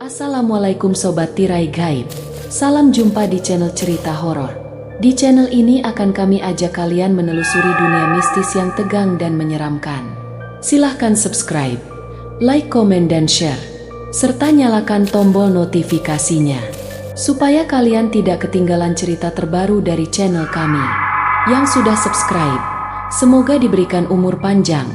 Assalamualaikum Sobat Tirai Gaib. Salam jumpa di channel cerita horor. Di channel ini akan kami ajak kalian menelusuri dunia mistis yang tegang dan menyeramkan. Silahkan subscribe, like, komen, dan share, serta nyalakan tombol notifikasinya, supaya kalian tidak ketinggalan cerita terbaru dari channel kami. Yang sudah subscribe, semoga diberikan umur panjang,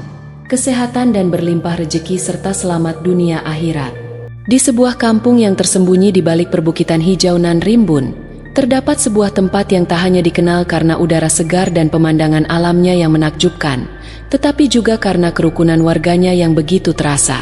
kesehatan, dan berlimpah rezeki serta selamat dunia akhirat. Di sebuah kampung yang tersembunyi di balik perbukitan hijau nan rimbun, terdapat sebuah tempat yang tak hanya dikenal karena udara segar dan pemandangan alamnya yang menakjubkan, tetapi juga karena kerukunan warganya yang begitu terasa.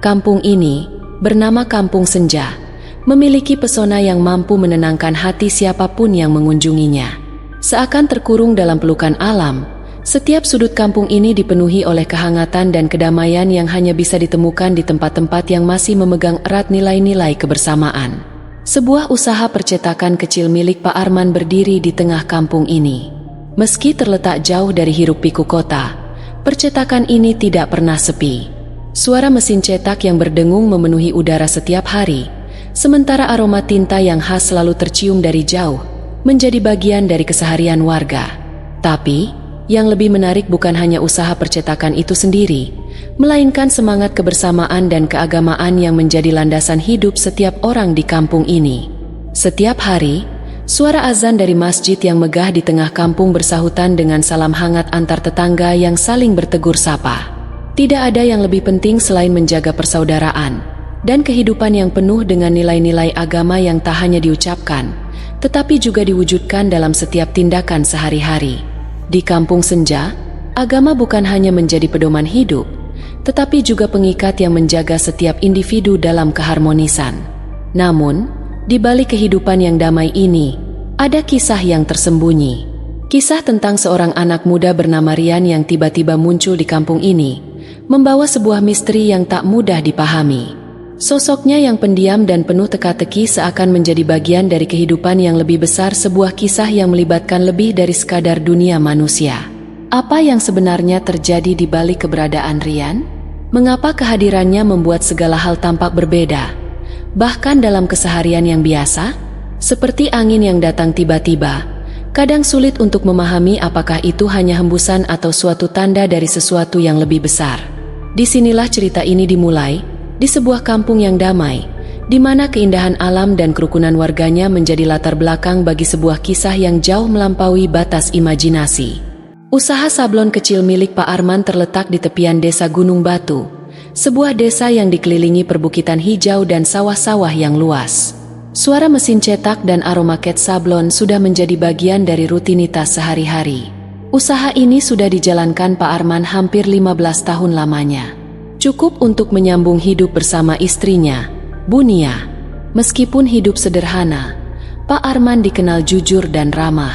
Kampung ini, bernama Kampung Senja, memiliki pesona yang mampu menenangkan hati siapapun yang mengunjunginya. Seakan terkurung dalam pelukan alam, setiap sudut kampung ini dipenuhi oleh kehangatan dan kedamaian yang hanya bisa ditemukan di tempat-tempat yang masih memegang erat nilai-nilai kebersamaan. Sebuah usaha percetakan kecil milik Pak Arman berdiri di tengah kampung ini. Meski terletak jauh dari hiruk-pikuk kota, percetakan ini tidak pernah sepi. Suara mesin cetak yang berdengung memenuhi udara setiap hari, sementara aroma tinta yang khas selalu tercium dari jauh, menjadi bagian dari keseharian warga. Tapi yang lebih menarik bukan hanya usaha percetakan itu sendiri, melainkan semangat kebersamaan dan keagamaan yang menjadi landasan hidup setiap orang di kampung ini. Setiap hari, suara azan dari masjid yang megah di tengah kampung bersahutan dengan salam hangat antar tetangga yang saling bertegur sapa. Tidak ada yang lebih penting selain menjaga persaudaraan dan kehidupan yang penuh dengan nilai-nilai agama yang tak hanya diucapkan, tetapi juga diwujudkan dalam setiap tindakan sehari-hari. Di Kampung Senja, agama bukan hanya menjadi pedoman hidup, tetapi juga pengikat yang menjaga setiap individu dalam keharmonisan. Namun, di balik kehidupan yang damai ini, ada kisah yang tersembunyi. Kisah tentang seorang anak muda bernama Rian yang tiba-tiba muncul di kampung ini, membawa sebuah misteri yang tak mudah dipahami. Sosoknya yang pendiam dan penuh teka-teki seakan menjadi bagian dari kehidupan yang lebih besar, sebuah kisah yang melibatkan lebih dari sekadar dunia manusia. Apa yang sebenarnya terjadi di balik keberadaan Rian? Mengapa kehadirannya membuat segala hal tampak berbeda? Bahkan dalam keseharian yang biasa, seperti angin yang datang tiba-tiba, kadang sulit untuk memahami apakah itu hanya hembusan atau suatu tanda dari sesuatu yang lebih besar. Disinilah cerita ini dimulai, di sebuah kampung yang damai, di mana keindahan alam dan kerukunan warganya menjadi latar belakang bagi sebuah kisah yang jauh melampaui batas imajinasi. Usaha sablon kecil milik Pak Arman terletak di tepian desa Gunung Batu, sebuah desa yang dikelilingi perbukitan hijau dan sawah-sawah yang luas. Suara mesin cetak dan aroma cat sablon sudah menjadi bagian dari rutinitas sehari-hari. Usaha ini sudah dijalankan Pak Arman hampir 15 tahun lamanya. Cukup untuk menyambung hidup bersama istrinya, Bu Nia. Meskipun hidup sederhana, Pak Arman dikenal jujur dan ramah.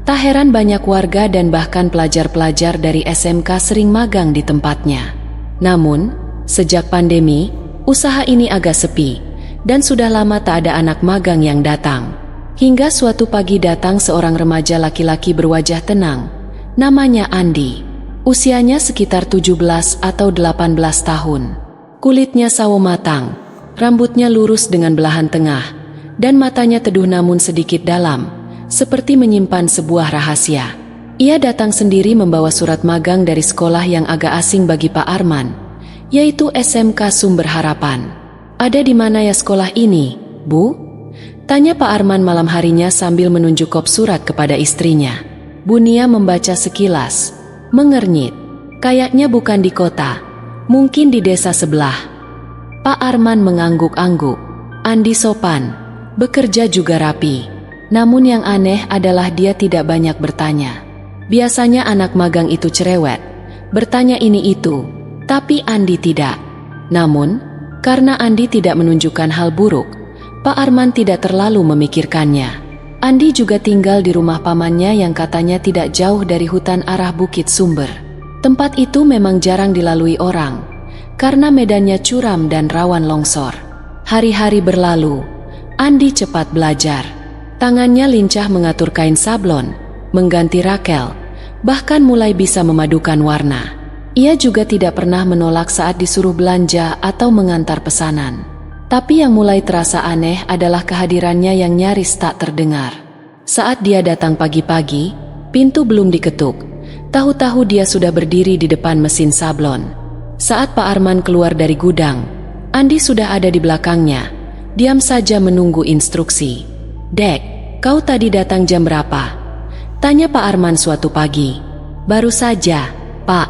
Tak heran banyak warga dan bahkan pelajar-pelajar dari SMK sering magang di tempatnya. Namun, sejak pandemi, usaha ini agak sepi, dan sudah lama tak ada anak magang yang datang. Hingga suatu pagi datang seorang remaja laki-laki berwajah tenang, namanya Andi. Usianya sekitar 17 atau 18 tahun. Kulitnya sawo matang, rambutnya lurus dengan belahan tengah, dan matanya teduh namun sedikit dalam, seperti menyimpan sebuah rahasia. Ia datang sendiri membawa surat magang dari sekolah yang agak asing bagi Pak Arman, yaitu SMK Sumber Harapan. "Ada di mana ya sekolah ini, Bu?" tanya Pak Arman malam harinya sambil menunjuk kop surat kepada istrinya. Bu Nia membaca sekilas, mengernyit. "Kayaknya bukan di kota, mungkin di desa sebelah." Pak Arman mengangguk-angguk. Andi sopan, bekerja juga rapi. Namun yang aneh adalah dia tidak banyak bertanya. Biasanya anak magang itu cerewet, bertanya ini itu, tapi Andi tidak. Namun, karena Andi tidak menunjukkan hal buruk, Pak Arman tidak terlalu memikirkannya. Andi juga tinggal di rumah pamannya yang katanya tidak jauh dari hutan arah Bukit Sumber. Tempat itu memang jarang dilalui orang, karena medannya curam dan rawan longsor. Hari-hari berlalu, Andi cepat belajar. Tangannya lincah mengatur kain sablon, mengganti rakel, bahkan mulai bisa memadukan warna. Ia juga tidak pernah menolak saat disuruh belanja atau mengantar pesanan. Tapi yang mulai terasa aneh adalah kehadirannya yang nyaris tak terdengar. Saat dia datang pagi-pagi, pintu belum diketuk. Tahu-tahu dia sudah berdiri di depan mesin sablon. Saat Pak Arman keluar dari gudang, Andi sudah ada di belakangnya, diam saja menunggu instruksi. "Dek, kau tadi datang jam berapa?" tanya Pak Arman suatu pagi. "Baru saja, Pak,"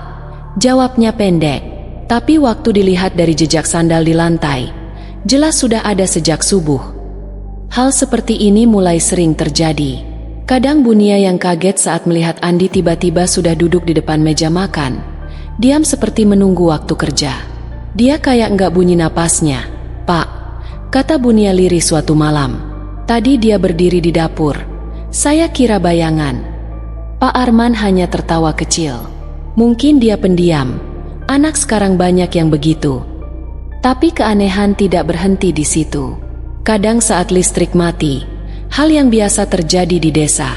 jawabnya pendek. Tapi waktu dilihat dari jejak sandal di lantai, jelas sudah ada sejak subuh. Hal seperti ini mulai sering terjadi. Kadang Bunia yang kaget saat melihat Andi tiba-tiba sudah duduk di depan meja makan, diam seperti menunggu waktu kerja. Dia kayak nggak bunyi napasnya. "Pak," kata Bunia lirih suatu malam. "Tadi dia berdiri di dapur. Saya kira bayangan." Pak Arman hanya tertawa kecil. "Mungkin dia pendiam. Anak sekarang banyak yang begitu." Tapi keanehan tidak berhenti di situ. Kadang saat listrik mati, hal yang biasa terjadi di desa,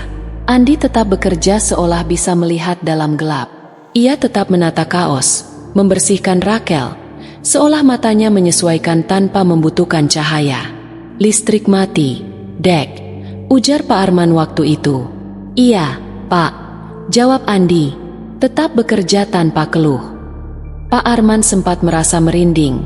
Andi tetap bekerja seolah bisa melihat dalam gelap. Ia tetap menata kaos, membersihkan rakel, seolah matanya menyesuaikan tanpa membutuhkan cahaya. "Listrik mati, Dek," ujar Pak Arman waktu itu. "Iya, Pak," jawab Andi, tetap bekerja tanpa keluh. Pak Arman sempat merasa merinding,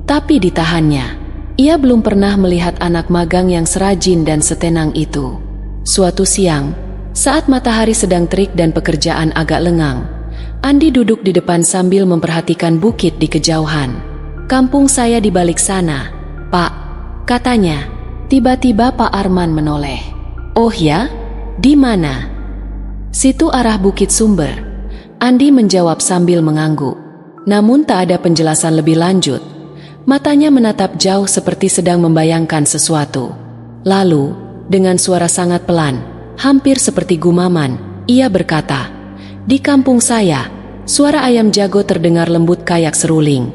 tapi ditahannya. Ia belum pernah melihat anak magang yang serajin dan setenang itu. Suatu siang, saat matahari sedang terik dan pekerjaan agak lengang, Andi duduk di depan sambil memperhatikan bukit di kejauhan. "Kampung saya di balik sana, Pak," katanya. Tiba-tiba Pak Arman menoleh. "Oh ya? Di mana?" "Situ arah Bukit Sumber," Andi menjawab sambil mengangguk. Namun tak ada penjelasan lebih lanjut. Matanya menatap jauh seperti sedang membayangkan sesuatu. Lalu, dengan suara sangat pelan, hampir seperti gumaman, ia berkata, "Di kampung saya, suara ayam jago terdengar lembut kayak seruling."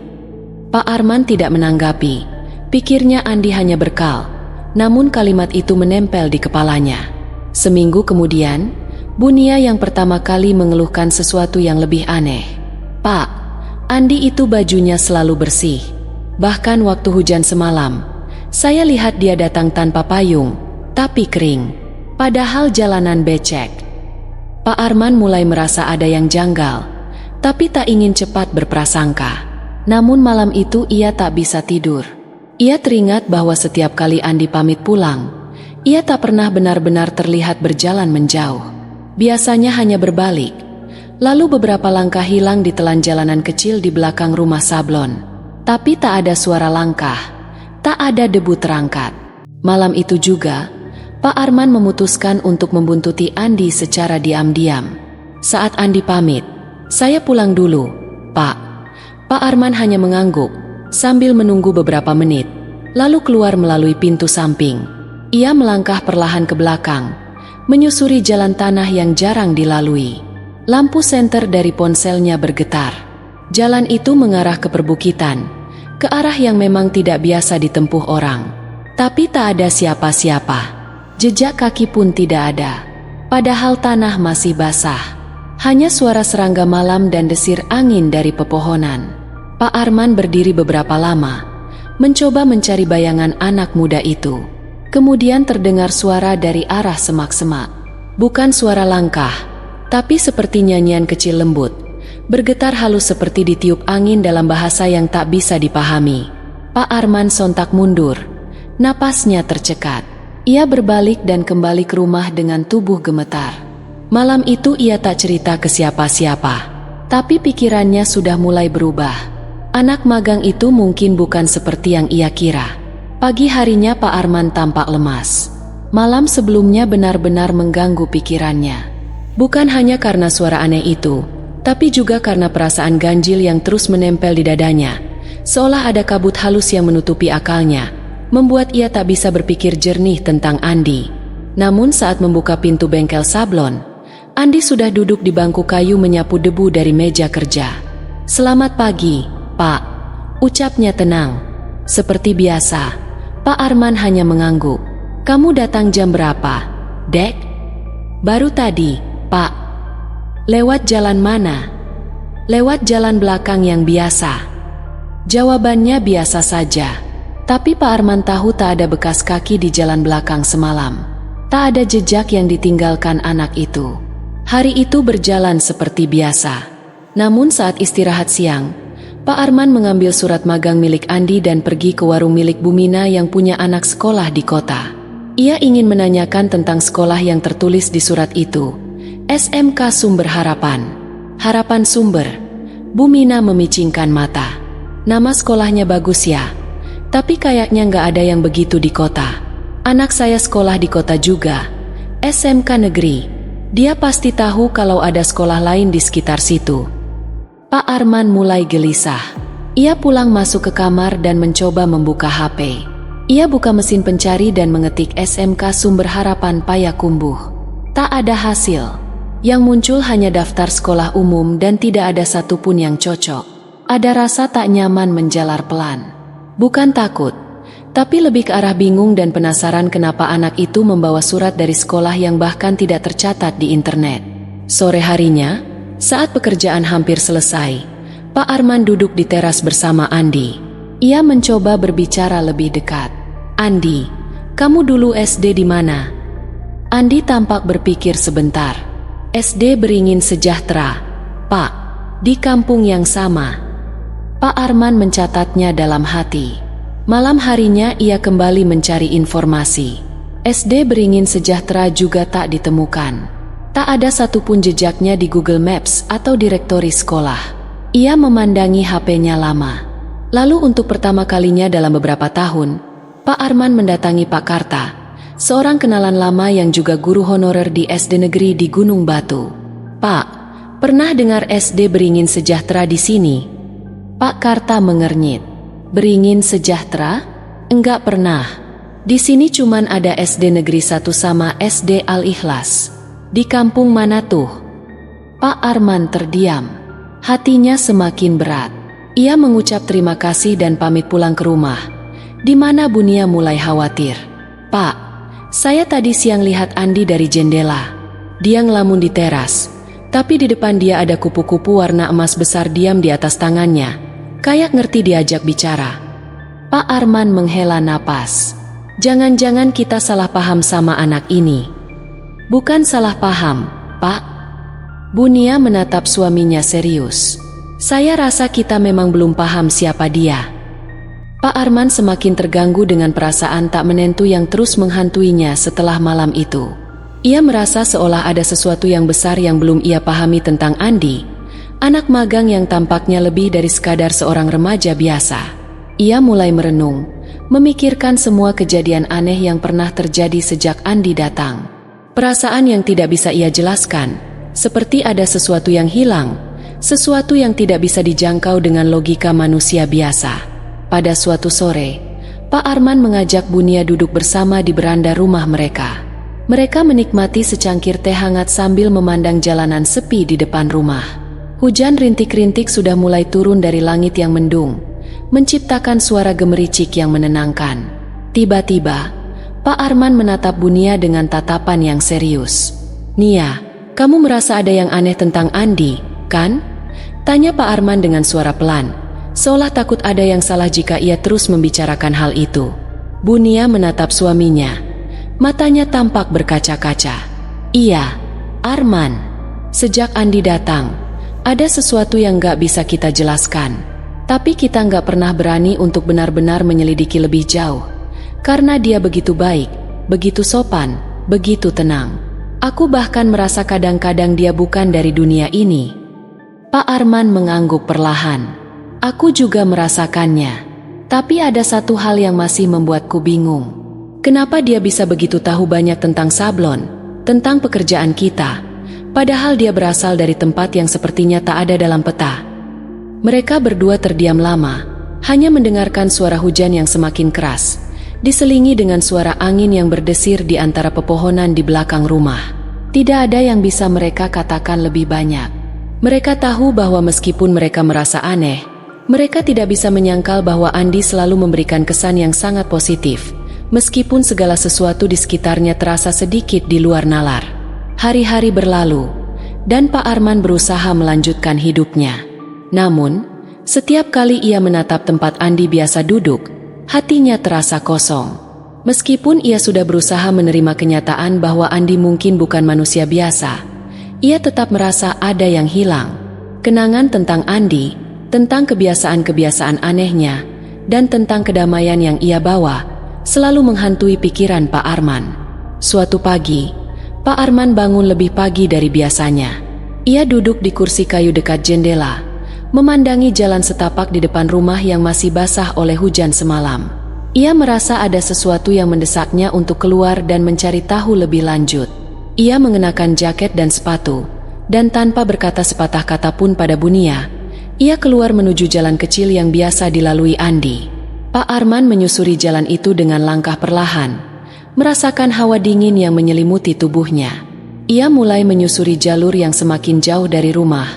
Pak Arman tidak menanggapi. Pikirnya Andi hanya berkal. Namun kalimat itu menempel di kepalanya. Seminggu kemudian, Bunia yang pertama kali mengeluhkan sesuatu yang lebih aneh. "Pak, Andi itu bajunya selalu bersih. Bahkan waktu hujan semalam, saya lihat dia datang tanpa payung, tapi kering. Padahal jalanan becek." Pak Arman mulai merasa ada yang janggal, tapi tak ingin cepat berprasangka. Namun malam itu ia tak bisa tidur. Ia teringat bahwa setiap kali Andi pamit pulang, ia tak pernah benar-benar terlihat berjalan menjauh. Biasanya hanya berbalik. Lalu beberapa langkah hilang di telan jalanan kecil di belakang rumah sablon. Tapi tak ada suara langkah, tak ada debu terangkat. Malam itu juga, Pak Arman memutuskan untuk membuntuti Andi secara diam-diam. Saat Andi pamit, "Saya pulang dulu, Pak." Pak Arman hanya mengangguk, sambil menunggu beberapa menit, lalu keluar melalui pintu samping. Ia melangkah perlahan ke belakang, menyusuri jalan tanah yang jarang dilalui. Lampu senter dari ponselnya bergetar. Jalan itu mengarah ke perbukitan, ke arah yang memang tidak biasa ditempuh orang. Tapi tak ada siapa-siapa. Jejak kaki pun tidak ada. Padahal tanah masih basah. Hanya suara serangga malam dan desir angin dari pepohonan. Pak Arman berdiri beberapa lama, mencoba mencari bayangan anak muda itu. Kemudian terdengar suara dari arah semak-semak. Bukan suara langkah, tapi seperti nyanyian kecil lembut, bergetar halus seperti ditiup angin dalam bahasa yang tak bisa dipahami. Pak Arman sontak mundur, napasnya tercekat. Ia berbalik dan kembali ke rumah dengan tubuh gemetar. Malam itu ia tak cerita ke siapa-siapa, tapi pikirannya sudah mulai berubah. Anak magang itu mungkin bukan seperti yang ia kira. Pagi harinya Pak Arman tampak lemas. Malam sebelumnya benar-benar mengganggu pikirannya. Bukan hanya karena suara aneh itu, tapi juga karena perasaan ganjil yang terus menempel di dadanya, seolah ada kabut halus yang menutupi akalnya, membuat ia tak bisa berpikir jernih tentang Andi. Namun saat membuka pintu bengkel sablon, Andi sudah duduk di bangku kayu menyapu debu dari meja kerja. "Selamat pagi, Pak," ucapnya tenang. Seperti biasa, Pak Arman hanya mengangguk. "Kamu datang jam berapa, Dek?" "Baru tadi, Pak." "Lewat jalan mana?" "Lewat jalan belakang yang biasa." Jawabannya biasa saja. Tapi Pak Arman tahu tak ada bekas kaki di jalan belakang semalam. Tak ada jejak yang ditinggalkan anak itu. Hari itu berjalan seperti biasa. Namun saat istirahat siang, Pak Arman mengambil surat magang milik Andi dan pergi ke warung milik Bumina yang punya anak sekolah di kota. Ia ingin menanyakan tentang sekolah yang tertulis di surat itu. SMK Sumber Harapan. Harapan Sumber. Bumina memicingkan mata. Nama sekolahnya bagus ya. Tapi kayaknya nggak ada yang begitu di kota. Anak saya sekolah di kota juga. SMK negeri. Dia pasti tahu kalau ada sekolah lain di sekitar situ. Pak Arman mulai gelisah. Ia pulang masuk ke kamar dan mencoba membuka HP. Ia buka mesin pencari dan mengetik SMK Sumber Harapan Payakumbuh. Tak ada hasil. Yang muncul hanya daftar sekolah umum dan tidak ada satupun yang cocok. Ada rasa tak nyaman menjalar pelan. Bukan takut, tapi lebih ke arah bingung dan penasaran kenapa anak itu membawa surat dari sekolah yang bahkan tidak tercatat di internet. Sore harinya, saat pekerjaan hampir selesai, Pak Arman duduk di teras bersama Andi. Ia mencoba berbicara lebih dekat. Andi, kamu dulu SD di mana? Andi tampak berpikir sebentar. SD Beringin Sejahtera, Pak, di kampung yang sama. Pak Arman mencatatnya dalam hati. Malam harinya ia kembali mencari informasi. SD Beringin Sejahtera juga tak ditemukan. Tak ada satupun jejaknya di Google Maps atau direktori sekolah. Ia memandangi HP-nya lama. Lalu untuk pertama kalinya dalam beberapa tahun, Pak Arman mendatangi Pak Karta, seorang kenalan lama yang juga guru honorer di SD negeri di Gunung Batu. Pak, pernah dengar SD Beringin Sejahtera di sini? Pak Karta mengernyit. Beringin Sejahtera? Enggak pernah. Di sini cuman ada SD Negeri 1 sama SD Al-Ikhlas. Di kampung mana tuh? Pak Arman terdiam. Hatinya semakin berat. Ia mengucap terima kasih dan pamit pulang ke rumah. Di mana Bunia mulai khawatir. Pak, saya tadi siang lihat Andi dari jendela. Dia ngelamun di teras. Tapi di depan dia ada kupu-kupu warna emas besar diam di atas tangannya. Kayak ngerti diajak bicara. Pak Arman menghela napas. Jangan-jangan kita salah paham sama anak ini. Bukan salah paham, Pak. Bunia menatap suaminya serius. Saya rasa kita memang belum paham siapa dia. Pak Arman semakin terganggu dengan perasaan tak menentu yang terus menghantuinya setelah malam itu. Ia merasa seolah ada sesuatu yang besar yang belum ia pahami tentang Andi. Anak magang yang tampaknya lebih dari sekadar seorang remaja biasa. Ia mulai merenung, memikirkan semua kejadian aneh yang pernah terjadi sejak Andi datang. Perasaan yang tidak bisa ia jelaskan, seperti ada sesuatu yang hilang, sesuatu yang tidak bisa dijangkau dengan logika manusia biasa. Pada suatu sore, Pak Arman mengajak Bunia duduk bersama di beranda rumah mereka. Mereka menikmati secangkir teh hangat sambil memandang jalanan sepi di depan rumah. Hujan rintik-rintik sudah mulai turun dari langit yang mendung, menciptakan suara gemericik yang menenangkan. Tiba-tiba, Pak Arman menatap Bunia dengan tatapan yang serius. Nia, kamu merasa ada yang aneh tentang Andi, kan? Tanya Pak Arman dengan suara pelan, seolah takut ada yang salah jika ia terus membicarakan hal itu. Bunia menatap suaminya. Matanya tampak berkaca-kaca. Iya, Arman. Sejak Andi datang, ada sesuatu yang gak bisa kita jelaskan. Tapi kita gak pernah berani untuk benar-benar menyelidiki lebih jauh. Karena dia begitu baik, begitu sopan, begitu tenang. Aku bahkan merasa kadang-kadang dia bukan dari dunia ini. Pak Arman mengangguk perlahan. Aku juga merasakannya. Tapi ada satu hal yang masih membuatku bingung. Kenapa dia bisa begitu tahu banyak tentang sablon, tentang pekerjaan kita, padahal dia berasal dari tempat yang sepertinya tak ada dalam peta. Mereka berdua terdiam lama, hanya mendengarkan suara hujan yang semakin keras, diselingi dengan suara angin yang berdesir di antara pepohonan di belakang rumah. Tidak ada yang bisa mereka katakan lebih banyak. Mereka tahu bahwa meskipun mereka merasa aneh, mereka tidak bisa menyangkal bahwa Andi selalu memberikan kesan yang sangat positif, meskipun segala sesuatu di sekitarnya terasa sedikit di luar nalar. Hari-hari berlalu, dan Pak Arman berusaha melanjutkan hidupnya. Namun, setiap kali ia menatap tempat Andi biasa duduk, hatinya terasa kosong. Meskipun ia sudah berusaha menerima kenyataan bahwa Andi mungkin bukan manusia biasa, ia tetap merasa ada yang hilang. Kenangan tentang Andi, tentang kebiasaan-kebiasaan anehnya, dan tentang kedamaian yang ia bawa, selalu menghantui pikiran Pak Arman. Suatu pagi, Pak Arman bangun lebih pagi dari biasanya. Ia duduk di kursi kayu dekat jendela, memandangi jalan setapak di depan rumah yang masih basah oleh hujan semalam. Ia merasa ada sesuatu yang mendesaknya untuk keluar dan mencari tahu lebih lanjut. Ia mengenakan jaket dan sepatu, dan tanpa berkata sepatah kata pun pada Bunia, ia keluar menuju jalan kecil yang biasa dilalui Andi. Pak Arman menyusuri jalan itu dengan langkah perlahan, merasakan hawa dingin yang menyelimuti tubuhnya. Ia mulai menyusuri jalur yang semakin jauh dari rumah,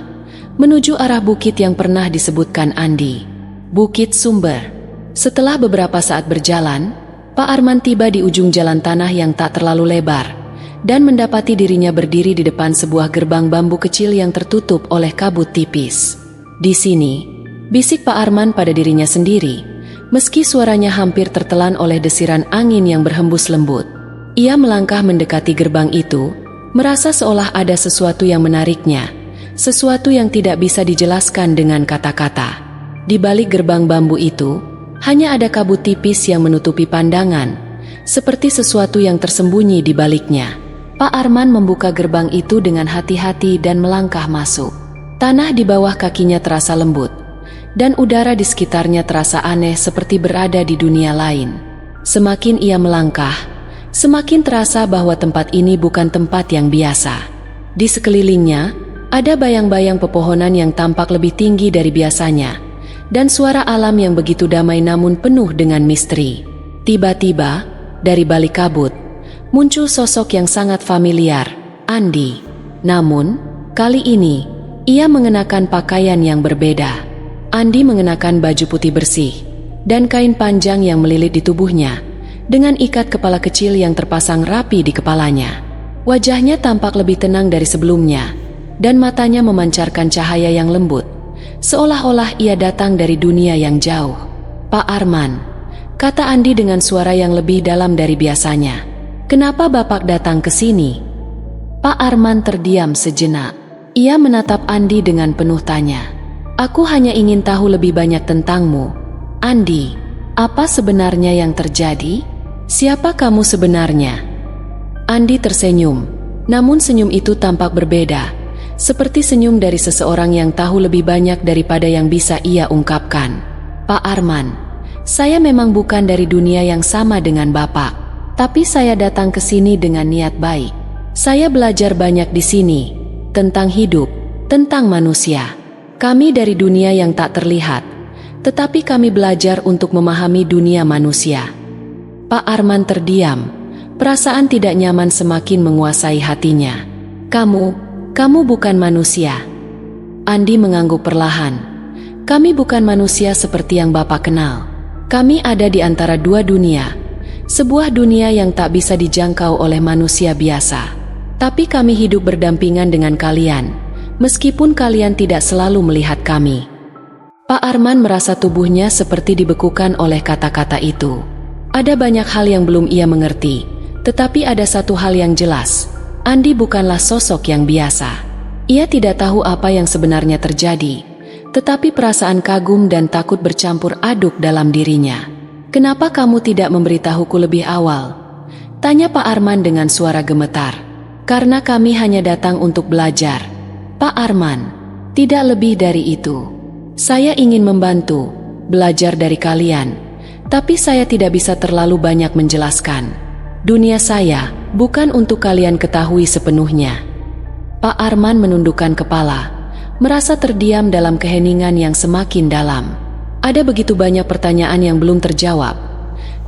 menuju arah bukit yang pernah disebutkan Andi, Bukit Sumber. Setelah beberapa saat berjalan, Pak Arman tiba di ujung jalan tanah yang tak terlalu lebar, dan mendapati dirinya berdiri di depan sebuah gerbang bambu kecil yang tertutup oleh kabut tipis. Di sini, bisik Pak Arman pada dirinya sendiri, meski suaranya hampir tertelan oleh desiran angin yang berhembus lembut. Ia melangkah mendekati gerbang itu, merasa seolah ada sesuatu yang menariknya, sesuatu yang tidak bisa dijelaskan dengan kata-kata. Di balik gerbang bambu itu, hanya ada kabut tipis yang menutupi pandangan, seperti sesuatu yang tersembunyi di baliknya. Pak Arman membuka gerbang itu dengan hati-hati dan melangkah masuk. Tanah di bawah kakinya terasa lembut, dan udara di sekitarnya terasa aneh seperti berada di dunia lain. Semakin ia melangkah, semakin terasa bahwa tempat ini bukan tempat yang biasa. Di sekelilingnya, ada bayang-bayang pepohonan yang tampak lebih tinggi dari biasanya, dan suara alam yang begitu damai namun penuh dengan misteri. Tiba-tiba, dari balik kabut, muncul sosok yang sangat familiar, Andi. Namun, kali ini, ia mengenakan pakaian yang berbeda. Andi mengenakan baju putih bersih, dan kain panjang yang melilit di tubuhnya, dengan ikat kepala kecil yang terpasang rapi di kepalanya. Wajahnya tampak lebih tenang dari sebelumnya, dan matanya memancarkan cahaya yang lembut, seolah-olah ia datang dari dunia yang jauh. "Pak Arman," kata Andi dengan suara yang lebih dalam dari biasanya. "Kenapa Bapak datang ke sini?" Pak Arman terdiam sejenak. Ia menatap Andi dengan penuh tanya. "Aku hanya ingin tahu lebih banyak tentangmu, Andi. Apa sebenarnya yang terjadi? Siapa kamu sebenarnya?" Andi tersenyum, namun senyum itu tampak berbeda, seperti senyum dari seseorang yang tahu lebih banyak daripada yang bisa ia ungkapkan. "Pak Arman, saya memang bukan dari dunia yang sama dengan Bapak, tapi saya datang ke sini dengan niat baik. Saya belajar banyak di sini, tentang hidup, tentang manusia. Kami dari dunia yang tak terlihat, tetapi kami belajar untuk memahami dunia manusia." Pak Arman terdiam, perasaan tidak nyaman semakin menguasai hatinya. Kamu bukan manusia." Andi mengangguk perlahan. "Kami bukan manusia seperti yang Bapak kenal. Kami ada di antara dua dunia, sebuah dunia yang tak bisa dijangkau oleh manusia biasa. Tapi kami hidup berdampingan dengan kalian, meskipun kalian tidak selalu melihat kami." Pak Arman merasa tubuhnya seperti dibekukan oleh kata-kata itu. Ada banyak hal yang belum ia mengerti, tetapi ada satu hal yang jelas. Andi bukanlah sosok yang biasa. Ia tidak tahu apa yang sebenarnya terjadi, tetapi perasaan kagum dan takut bercampur aduk dalam dirinya. "Kenapa kamu tidak memberitahuku lebih awal?" tanya Pak Arman dengan suara gemetar. "Karena kami hanya datang untuk belajar, Pak Arman. Tidak lebih dari itu. Saya ingin membantu, belajar dari kalian, tapi saya tidak bisa terlalu banyak menjelaskan. Dunia saya bukan untuk kalian ketahui sepenuhnya." Pak Arman menundukkan kepala, merasa terdiam dalam keheningan yang semakin dalam. Ada begitu banyak pertanyaan yang belum terjawab,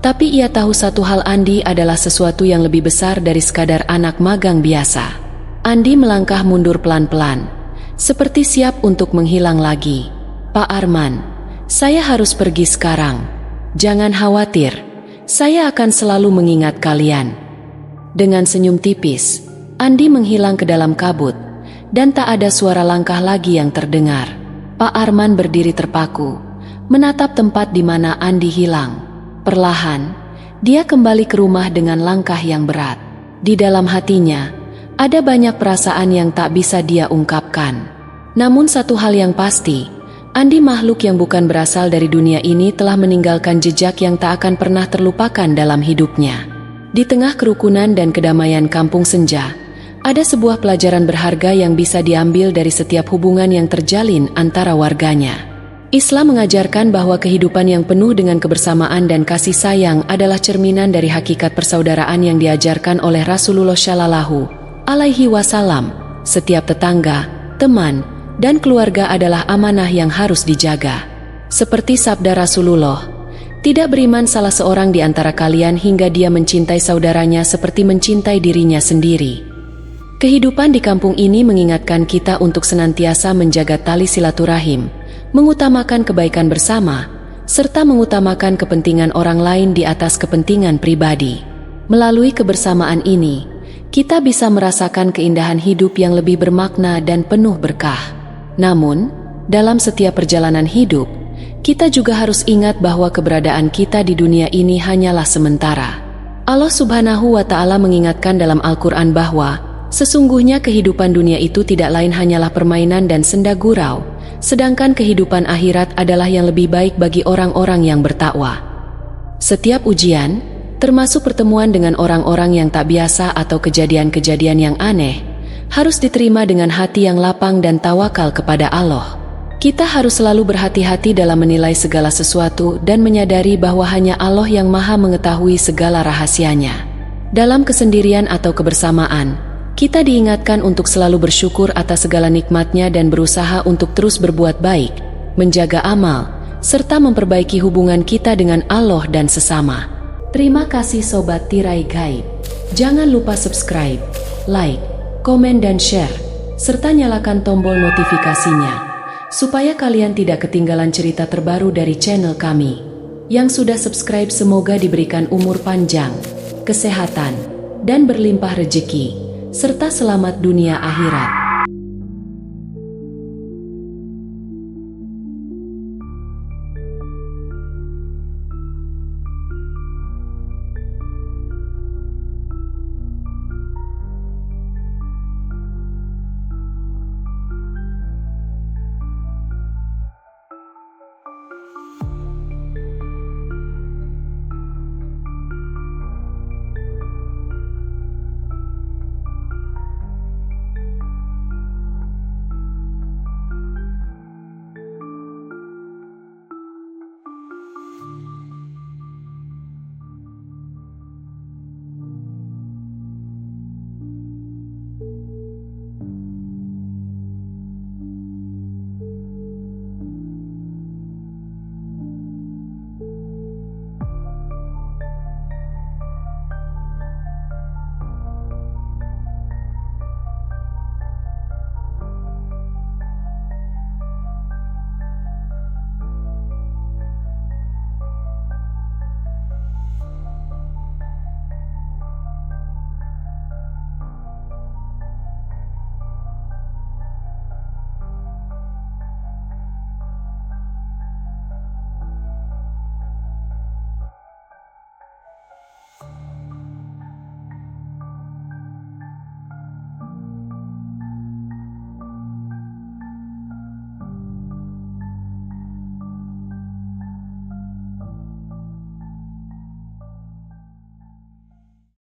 tapi ia tahu satu hal, Andi adalah sesuatu yang lebih besar dari sekadar anak magang biasa. Andi melangkah mundur pelan-pelan, seperti siap untuk menghilang lagi. "Pak Arman, saya harus pergi sekarang. Jangan khawatir. Saya akan selalu mengingat kalian." Dengan senyum tipis, Andi menghilang ke dalam kabut, dan tak ada suara langkah lagi yang terdengar. Pak Arman berdiri terpaku, menatap tempat di mana Andi hilang. Perlahan, dia kembali ke rumah dengan langkah yang berat. Di dalam hatinya, ada banyak perasaan yang tak bisa dia ungkapkan. Namun satu hal yang pasti, Andi, makhluk yang bukan berasal dari dunia ini, telah meninggalkan jejak yang tak akan pernah terlupakan dalam hidupnya. Di tengah kerukunan dan kedamaian kampung senja, ada sebuah pelajaran berharga yang bisa diambil dari setiap hubungan yang terjalin antara warganya. Islam mengajarkan bahwa kehidupan yang penuh dengan kebersamaan dan kasih sayang adalah cerminan dari hakikat persaudaraan yang diajarkan oleh Rasulullah Shallallahu Alaihi Wasallam. Setiap tetangga, teman, dan keluarga adalah amanah yang harus dijaga. Seperti sabda Rasulullah, tidak beriman salah seorang di antara kalian hingga dia mencintai saudaranya seperti mencintai dirinya sendiri. Kehidupan di kampung ini mengingatkan kita untuk senantiasa menjaga tali silaturahim, mengutamakan kebaikan bersama, serta mengutamakan kepentingan orang lain di atas kepentingan pribadi. Melalui kebersamaan ini, kita bisa merasakan keindahan hidup yang lebih bermakna dan penuh berkah. Namun, dalam setiap perjalanan hidup, kita juga harus ingat bahwa keberadaan kita di dunia ini hanyalah sementara. Allah Subhanahu wa Ta'ala mengingatkan dalam Al-Quran bahwa sesungguhnya kehidupan dunia itu tidak lain hanyalah permainan dan senda gurau, sedangkan kehidupan akhirat adalah yang lebih baik bagi orang-orang yang bertakwa. Setiap ujian, termasuk pertemuan dengan orang-orang yang tak biasa atau kejadian-kejadian yang aneh, harus diterima dengan hati yang lapang dan tawakal kepada Allah. Kita harus selalu berhati-hati dalam menilai segala sesuatu dan menyadari bahwa hanya Allah yang Maha mengetahui segala rahasianya. Dalam kesendirian atau kebersamaan, kita diingatkan untuk selalu bersyukur atas segala nikmatnya dan berusaha untuk terus berbuat baik, menjaga amal, serta memperbaiki hubungan kita dengan Allah dan sesama. Terima kasih Sobat Tirai Gaib. Jangan lupa subscribe, like, komen dan share, serta nyalakan tombol notifikasinya, supaya kalian tidak ketinggalan cerita terbaru dari channel kami. Yang sudah subscribe semoga diberikan umur panjang, kesehatan, dan berlimpah rezeki, serta selamat dunia akhirat.